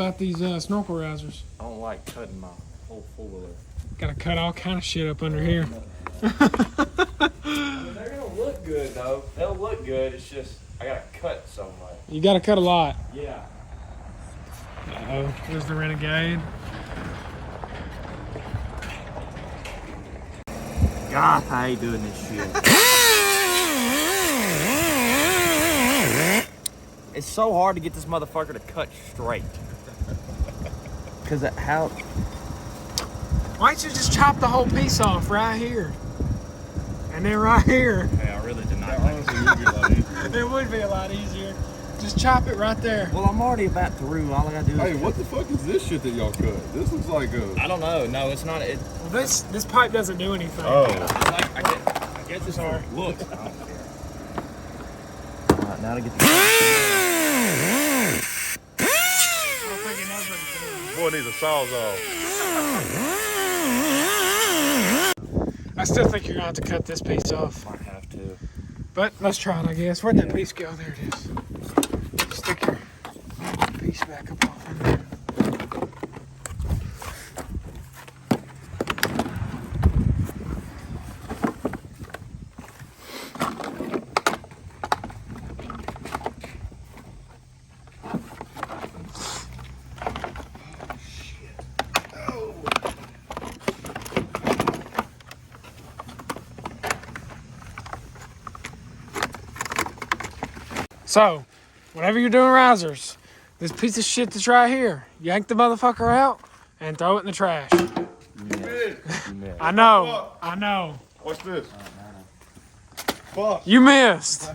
about these snorkel risers? I don't like cutting my whole four-wheeler. Gotta cut all kind of shit up under here. I mean, they're gonna look good though. They'll look good. It's just I gotta cut so much. You gotta cut a lot. Yeah. Uh-oh, there's the Renegade. God, I hate doing this shit. It's so hard to get this motherfucker to cut straight. Cause how? Why don't you just chop the whole piece off right here? And then right here. Hey, I really did not think It would be a lot easier. Just chop it right there. Well, I'm already about through. All I gotta do is... Hey, what the fuck is this shit that y'all cut? This looks like a... I don't know. No, it's not. Well, this pipe doesn't do anything. Oh. I get this hard. Look. Alright, now to get the... Boy needs a sawzall. I still think you're gonna have to cut this piece off. Might have to. But let's try it, I guess. Where'd that piece go? There it is. Stick your piece back up off in there. So, whenever you're doing risers, this piece of shit that's right here, yank the motherfucker out and throw it in the trash. I know. What's this? Fuck. You missed.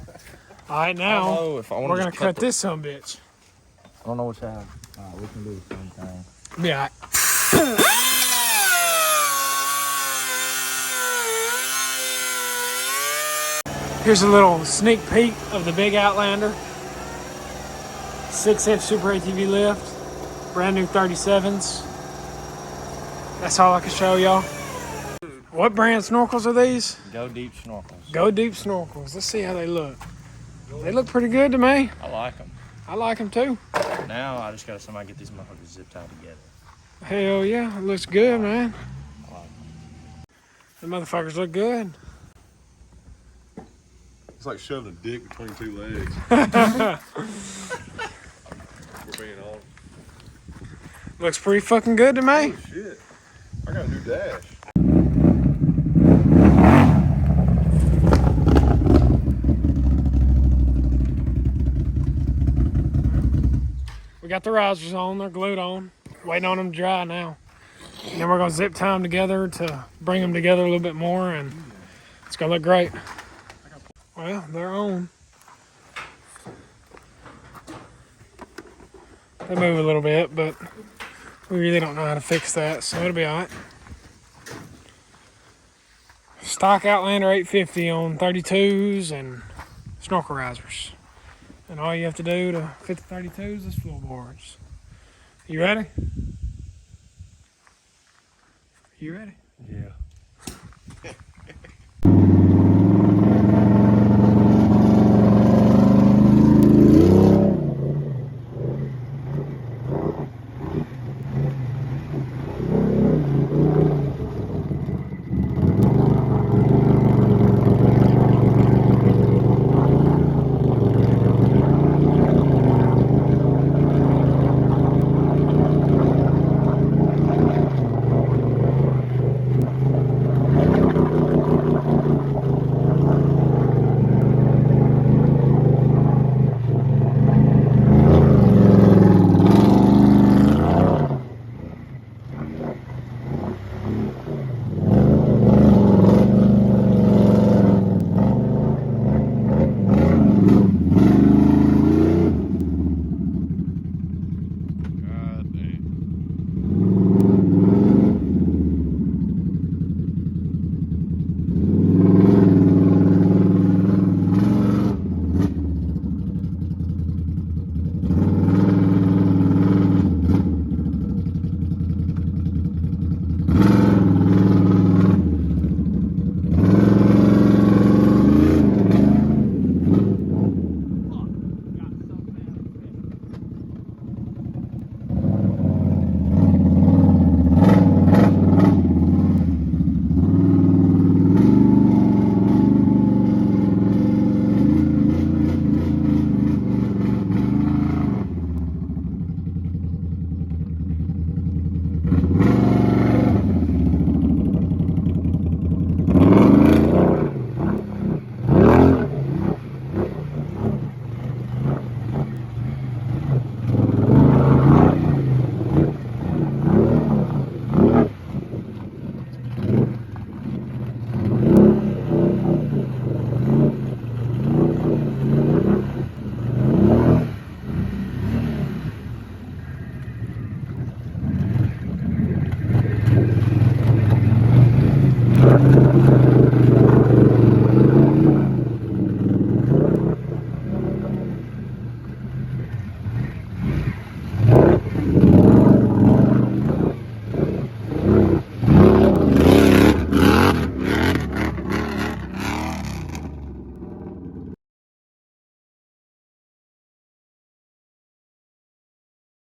All right, now know if I wanna we're gonna just cut cut this son of a bitch. I don't know which side. Alright, we can do the same thing. Yeah. Here's a little sneak peek of the big Outlander. 6-inch Super ATV lift. Brand new 37s. That's all I can show y'all. What brand snorkels are these? Go Deep Snorkles. Go Deep snorkels. Let's see how they look. They look pretty good to me. I like them. I like them too. Now I just gotta somehow get these motherfuckers zip tied together. Hell yeah, it looks good, man. The motherfuckers look good. It's like shoving a dick between two legs. We're being on. Looks pretty fucking good to me. Oh shit. I got a new dash. We got the risers on, they're glued on. Waiting on them to dry now. And then we're gonna zip tie them together to bring them together a little bit more, and it's gonna look great. Well, they're on. They move a little bit, but we really don't know how to fix that, so it'll be all right. Stock Outlander 850 on 32s and snorkel risers. And all you have to do to fit the 32s is floorboards. You ready? You ready? Yeah.